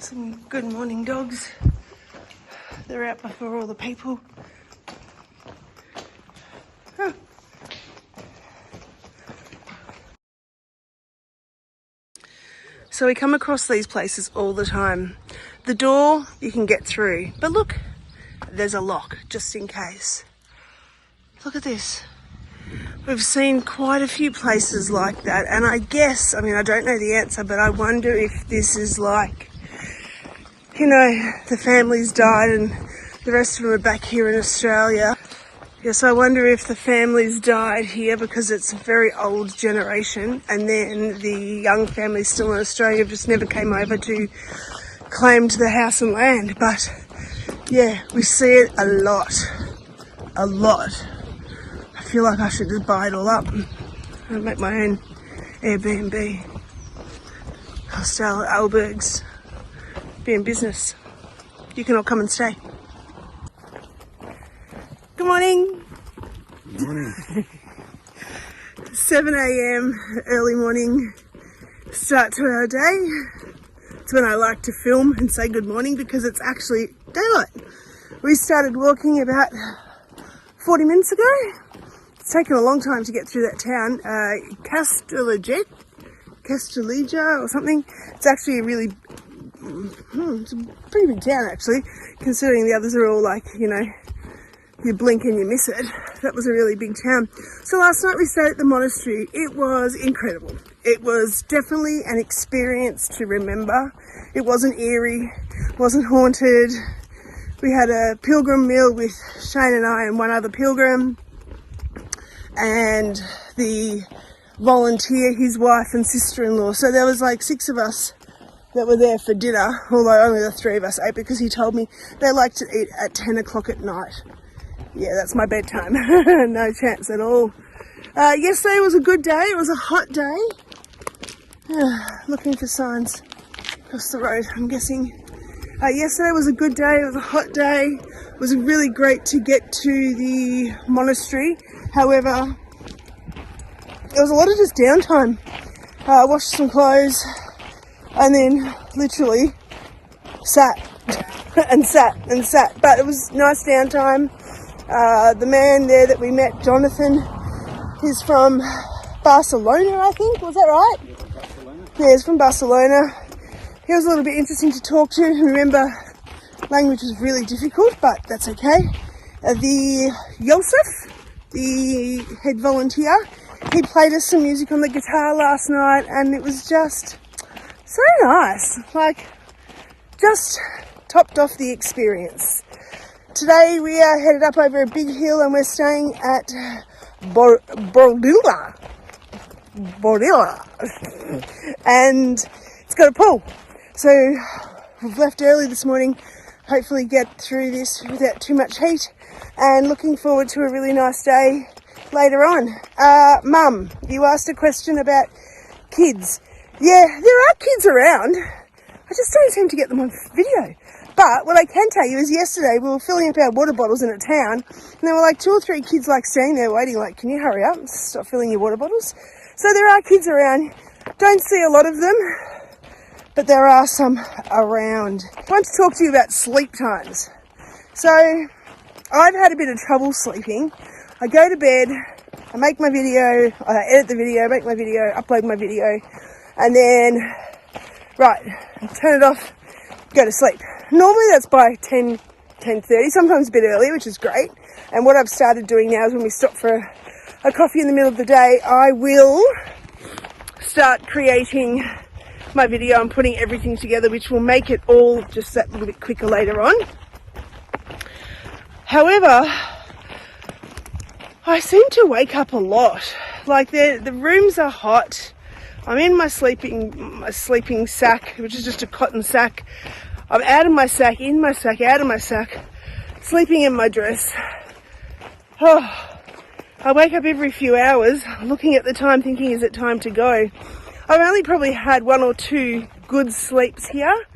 Some good morning dogs. They're out before all the people. Huh. So we come across these places all the time. The door you can get through, but look, there's a lock just in case. Look at this. We've seen quite a few places like that, and I guess, I don't know the answer, but I wonder if this is like, you know, the family's died and the rest of them are back here in Australia. Yes, I wonder if the family's died here because it's a very old generation, and then the young family still in Australia just never came over to claim the house and land. But yeah, we see it a lot. I feel like I should just buy it all up and make my own Airbnb, hostel albergs, be in business. You can all come and stay. Good morning. Good morning. 7 a.m, early morning start to our day. It's when I like to film and say good morning because it's actually daylight. We started walking about 40 minutes ago. It's taken a long time to get through that town, Castellija or something. It's actually a really, it's a pretty big town actually, considering the others are all like, you know, you blink and you miss it. That was a really big town. So last night we stayed at the monastery. It was incredible. It was definitely an experience to remember. It wasn't eerie, wasn't haunted. We had a pilgrim meal with Shane and I and one other pilgrim, and the volunteer, his wife and sister-in-law. So there was like 6 of us that were there for dinner, although only the 3 of us ate because he told me they like to eat at 10 o'clock at night. Yeah, that's my bedtime. No chance at all. Yesterday was a good day. It was a hot day. Looking for signs across the road, I'm guessing. Yesterday was a good day. It was a hot day. It was really great to get to the monastery. However, there was a lot of just downtime. I washed some clothes and then literally sat and sat. But it was nice downtime. The man there that we met, Jonathan, he's from Barcelona, I think. Was that right? Yeah, he's from Barcelona. He was a little bit interesting to talk to. Remember, language was really difficult, but that's okay. The Joseph, the head volunteer, he played us some music on the guitar last night, and it was just so nice. Like, just topped off the experience. Today we are headed up over a big hill and we're staying at boadilla. And it's got a pool. So we've left early this morning, hopefully get through this without too much heat, and looking forward to a really nice day later on. Mum, you asked a question about kids. Yeah, there are kids around. I just don't seem to get them on video. But what I can tell you is yesterday we were filling up our water bottles in a town, and there were like 2 or 3 kids like standing there waiting, like, can you hurry up and stop filling your water bottles? So there are kids around. Don't see a lot of them, but there are some around. I want to talk to you about sleep times. So I've had a bit of trouble sleeping. I go to bed, I make my video, I edit the video, make my video, upload my video, and then, right, turn it off, go to sleep. Normally that's by 10:30, sometimes a bit earlier, which is great. And what I've started doing now is when we stop for a coffee in the middle of the day, I will start creating my video and putting everything together, which will make it all just that little bit quicker later on. However, I seem to wake up a lot. Like the rooms are hot. I'm in my sleeping sack, which is just a cotton sack. I'm out of my sack, in my sack, out of my sack, sleeping in my dress. Oh, I wake up every few hours, looking at the time, thinking, is it time to go? I've only probably had 1 or 2 good sleeps here,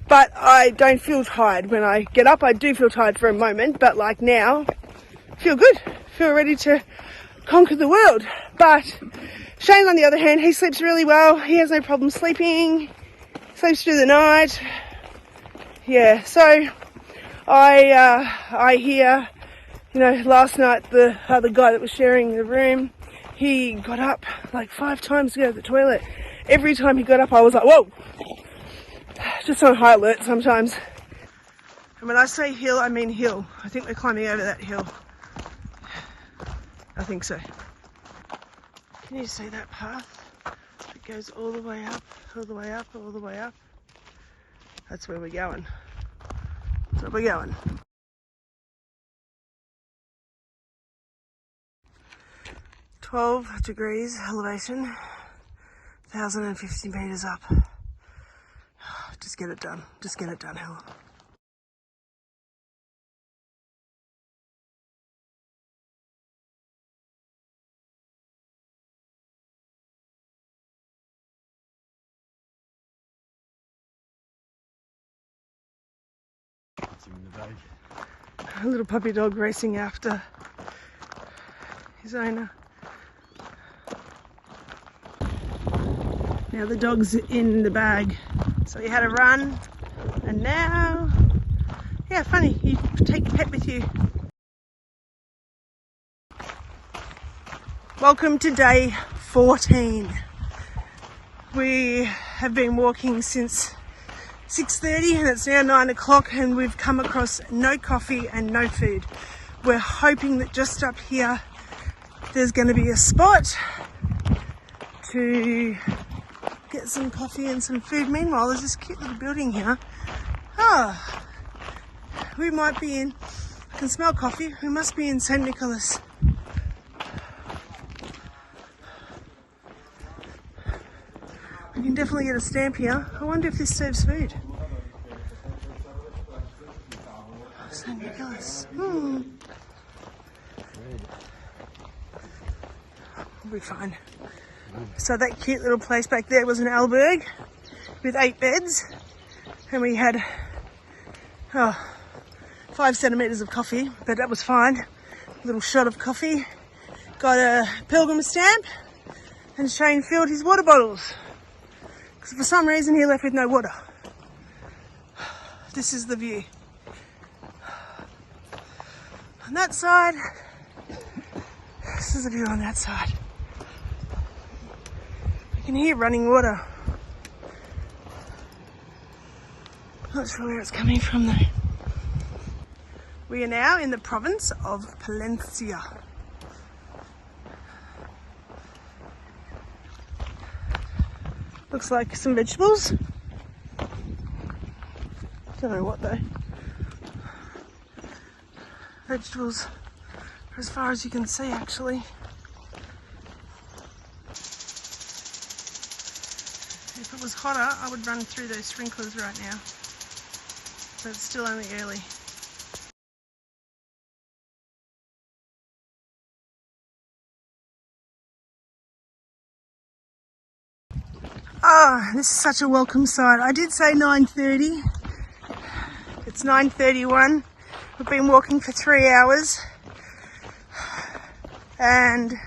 but I don't feel tired. When I get up, I do feel tired for a moment, but like now, feel good, feel ready to conquer the world. But Shane, on the other hand, he sleeps really well. He has no problem sleeping, sleeps through the night. yeah, so I hear, last night the other guy that was sharing the room, he got up like 5 times to go to the toilet. Every time he got up, I was like, whoa! Just on high alert sometimes. And when I say hill, I mean hill. I think we're climbing over that hill. I think so. Can you see that path? It goes all the way up, all the way up, all the way up. That's where we're going. That's where we're going. (12 degrees elevation, 1,050 meters up. Just get it done. Just get it done, Helen. It's in the bag. A little puppy dog racing after his owner. Now the dog's in the bag. So he had a run, and now, yeah, funny, you take your pet with you. Welcome to day 14. We have been walking since 6:30 and it's now 9 o'clock and we've come across no coffee and no food. We're hoping that just up here there's going to be a spot to get some coffee and some food. Meanwhile, there's this cute little building here. We might be in, I can smell coffee, we must be in St. Nicholas. We can definitely get a stamp here. I wonder if this serves food. St. Nicholas. We'll be fine. So that cute little place back there was an albergue with 8 beds. And we had 5 centimetres of coffee, but that was fine. A little shot of coffee. Got a pilgrim stamp. And Shane filled his water bottles. Because for some reason he left with no water. This is the view. On that side, this is the view on that side. You can hear running water. Not sure where it's coming from though. We are now in the province of Palencia. Looks like some vegetables. Don't know what though. Vegetables are as far as you can see actually. If it was hotter, I would run through those sprinklers right now. But it's still only early. Oh, this is such a welcome sight. I did say 9:30. It's 9:31. We've been walking for 3 hours. And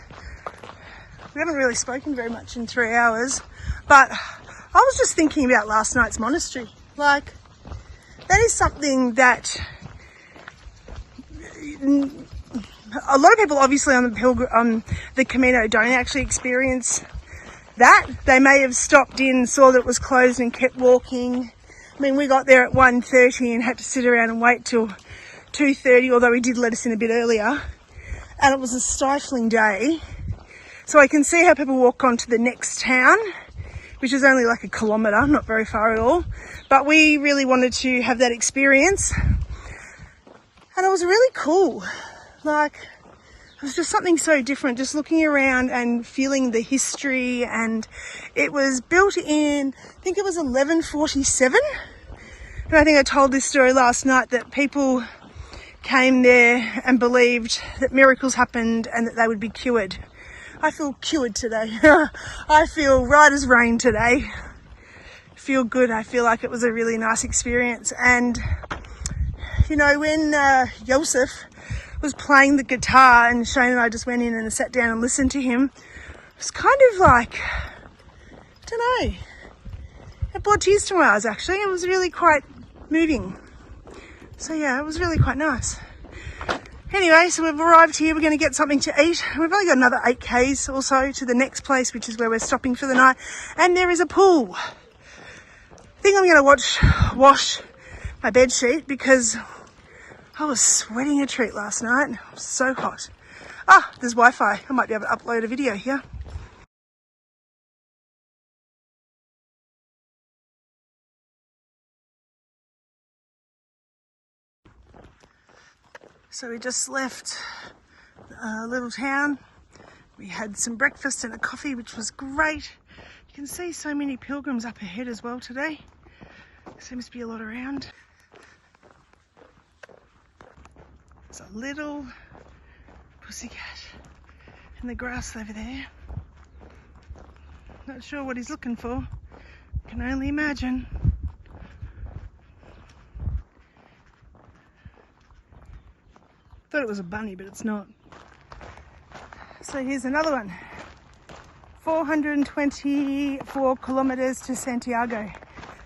we haven't really spoken very much in 3 hours. But I was just thinking about last night's monastery. Like, that is something that a lot of people obviously on the Camino don't actually experience that. They may have stopped in, saw that it was closed and kept walking. I mean, we got there at 1:30 and had to sit around and wait till 2:30, although he did let us in a bit earlier. And it was a stifling day. So I can see how people walk on to the next town, which is only like a kilometre, not very far at all. But we really wanted to have that experience. And it was really cool. Like, it was just something so different, just looking around and feeling the history. And it was built in, I think it was 1147. And I think I told this story last night that people came there and believed that miracles happened and that they would be cured. I feel cured today. I feel right as rain today. Feel good. I feel like it was a really nice experience. And, you know, when Joseph was playing the guitar and Shane and I just went in and sat down and listened to him, it was kind of like, I don't know, it brought tears to my eyes actually. It was really quite moving. So yeah, it was really quite nice. Anyway, so we've arrived here. We're going to get something to eat. We've only got another 8 k's or so to the next place, which is where we're stopping for the night. And there is a pool. I think I'm going to wash my bed sheet because I was sweating a treat last night. It was so hot. Ah, there's Wi-Fi. I might be able to upload a video here. So we just left a little town. We had some breakfast and a coffee, which was great. You can see so many pilgrims up ahead as well today. Seems to be a lot around. There's a little pussycat in the grass over there. Not sure what he's looking for. Can only imagine. Thought it was a bunny, but it's not. So here's another one. 424 kilometers to Santiago.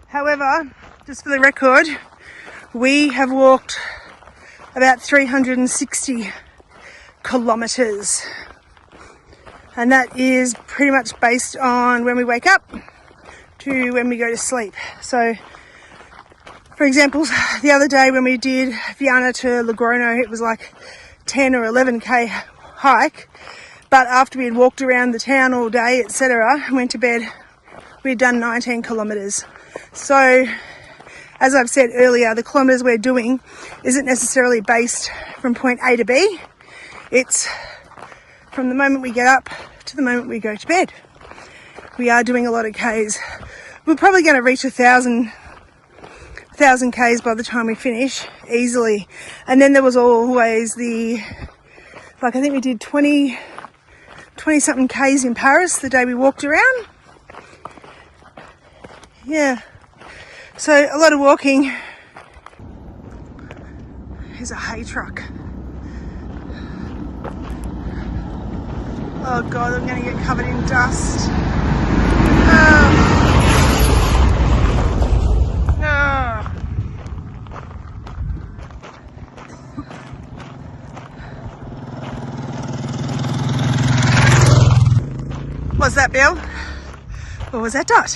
However, just for the record, we have walked about 360 kilometers. And that is pretty much based on when we wake up to when we go to sleep. So, for example, the other day when we did Viana to Logroño, it was like 10 or 11k hike. But after we had walked around the town all day, etc., went to bed, we had done 19 kilometres. So, as I've said earlier, the kilometres we're doing isn't necessarily based from point A to B. It's from the moment we get up to the moment we go to bed. We are doing a lot of Ks. We're probably going to reach 1,000 Ks by the time we finish, easily. And then there was always I think we did 20 something Ks in Paris the day we walked around. Yeah. So a lot of walking. Here's a hay truck. Oh God, I'm going to get covered in dust. Was that Bill? Or was that Dot?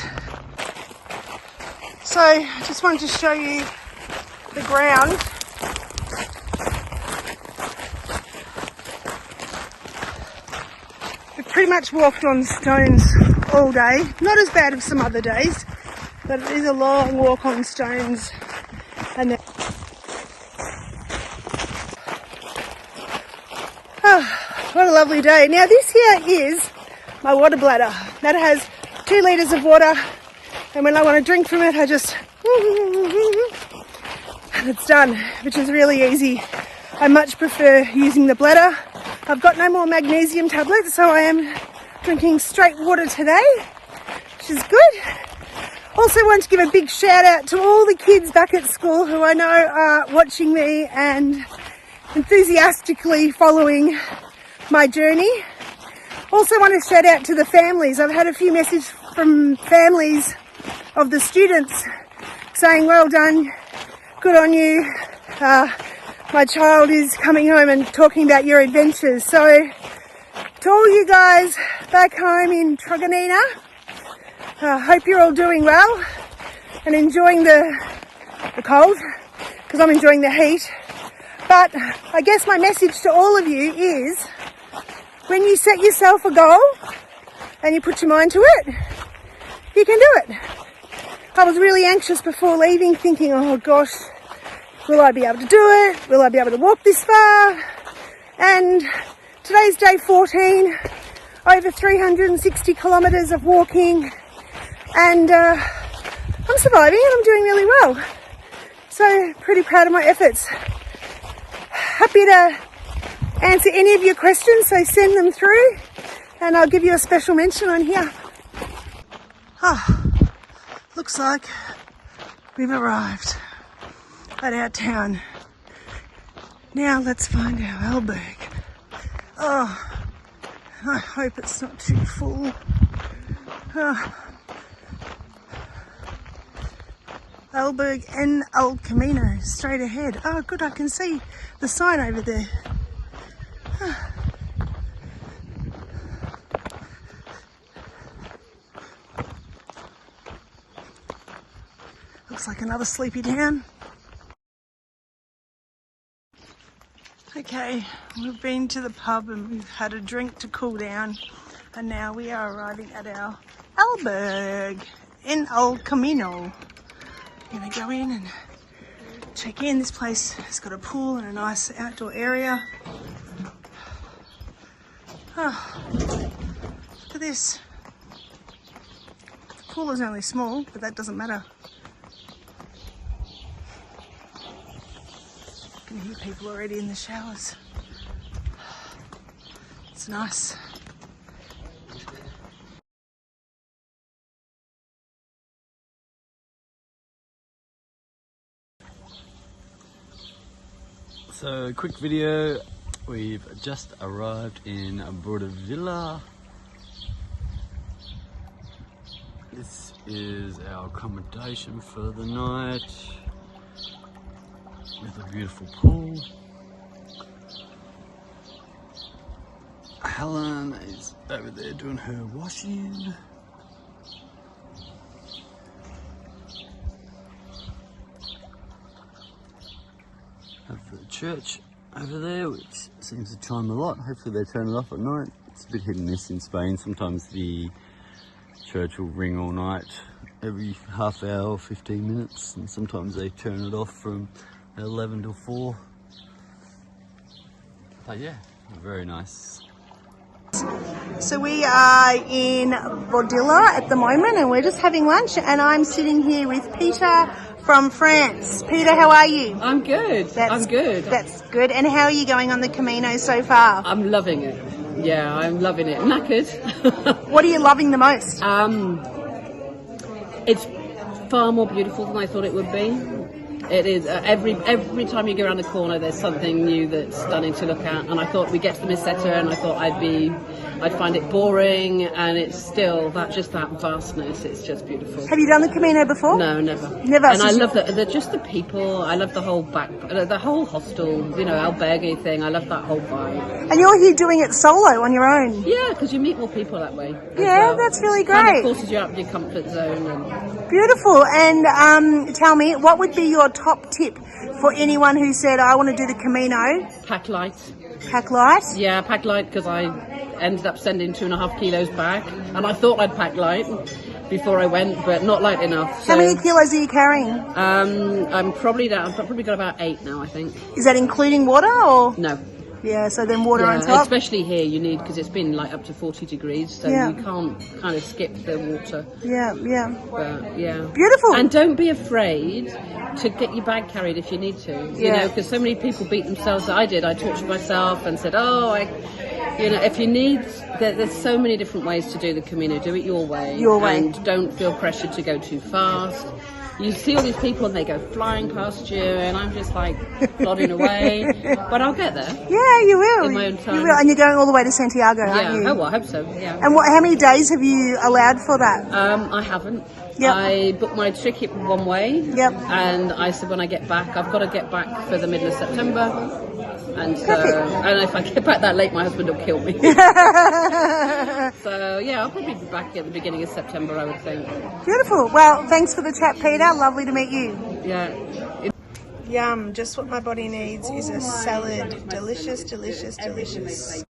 So, I just wanted to show you the ground. We've pretty much walked on stones all day. Not as bad as some other days, but it is a long walk on stones. And then what a lovely day. Now this here is my water bladder. That has 2 litres of water, and when I want to drink from it, I just and it's done, which is really easy. I much prefer using the bladder. I've got no more magnesium tablets, so I am drinking straight water today, which is good. Also want to give a big shout out to all the kids back at school who I know are watching me and enthusiastically following my journey. Also want to shout out to the families. I've had a few messages from families of the students saying, well done, good on you. My child is coming home and talking about your adventures. So to all you guys back home in Truganina, hope you're all doing well and enjoying the cold, because I'm enjoying the heat. But I guess my message to all of you is, when you set yourself a goal and you put your mind to it, you can do it. I was really anxious before leaving, thinking, oh gosh, will I be able to do it? Will I be able to walk this far? And today's day 14, over 360 kilometres of walking, and I'm surviving and I'm doing really well. So pretty proud of my efforts. Happy to answer any of your questions, so send them through and I'll give you a special mention on here. Looks like we've arrived at our town. Now let's find our albergue. Oh, I hope it's not too full. Alberg en el Camino, straight ahead. Oh, good, I can see the sign over there. Looks like another sleepy town. Okay, we've been to the pub and we've had a drink to cool down, and now we are arriving at our albergue in El Camino. I'm gonna go in and check in. This place has got a pool and a nice outdoor area. Oh, look at this. The pool is only small, but that doesn't matter. I can hear people already in the showers. It's nice. So, quick video. We've just arrived in Boadilla. This is our accommodation for the night, with a beautiful pool. Helen is over there doing her washing. Have the church over there, which seems to chime a lot. Hopefully they turn it off at night. It's a bit hit and miss in Spain. Sometimes the church will ring all night, every half hour, 15 minutes, and sometimes they turn it off from 11 till 4. But yeah, very nice. So we are in Boadilla at the moment and we're just having lunch, and I'm sitting here with Peter from France. Peter, how are you? I'm good. I'm good. That's good. And how are you going on the Camino so far? I'm loving it. Yeah, I'm loving it. Knackered. What are you loving the most? It's far more beautiful than I thought it would be. It is. Every time you go around the corner, there's something new that's stunning to look at. And I thought we'd get to the Meseta, and I thought I'd find it boring. And it's still that vastness. It's just beautiful. Have you done the Camino before? No, never. Never. And I love just the people. I love the whole the whole hostel, albergue thing. I love that whole vibe. And you're here doing it solo on your own? Yeah, because you meet more people that way. Yeah, that's really great. Kind of forces you out of your comfort zone. And beautiful. And tell me, what would be your top tip for anyone who said, I want to do the Camino? Pack light. Pack light? Yeah, pack light, because I ended up sending 2.5 kilos back, and I thought I'd pack light before I went, but not light enough. So, how many kilos are you carrying? I've probably got about 8 now, I think. Is that including water or? No. Yeah, so then water on top. Especially here, you need, because it's been like up to 40 degrees, so you can't kind of skip the water. Yeah. But yeah. Beautiful. And don't be afraid to get your bag carried if you need to. You know, because so many people beat themselves. I did. I tortured myself and said, if you need, there's so many different ways to do the Camino. Do it your way. Your way. And don't feel pressured to go too fast. You see all these people and they go flying past you, and I'm just like plodding away. But I'll get there. Yeah, you will. In my own time. You will. And you're going all the way to Santiago, aren't you? Yeah, I hope so, yeah. And how many days have you allowed for that? I haven't. Yep. I booked my ticket one way. Yep. And I said when I get back, I've got to get back for the middle of September. And so, and if I get back that late, my husband will kill me. So yeah, I'll probably be back at the beginning of September, I would think. Beautiful. Well, thanks for the chat, Peter. Lovely to meet you. Yeah. Yum. Just what my body needs is a salad. Delicious, delicious, delicious.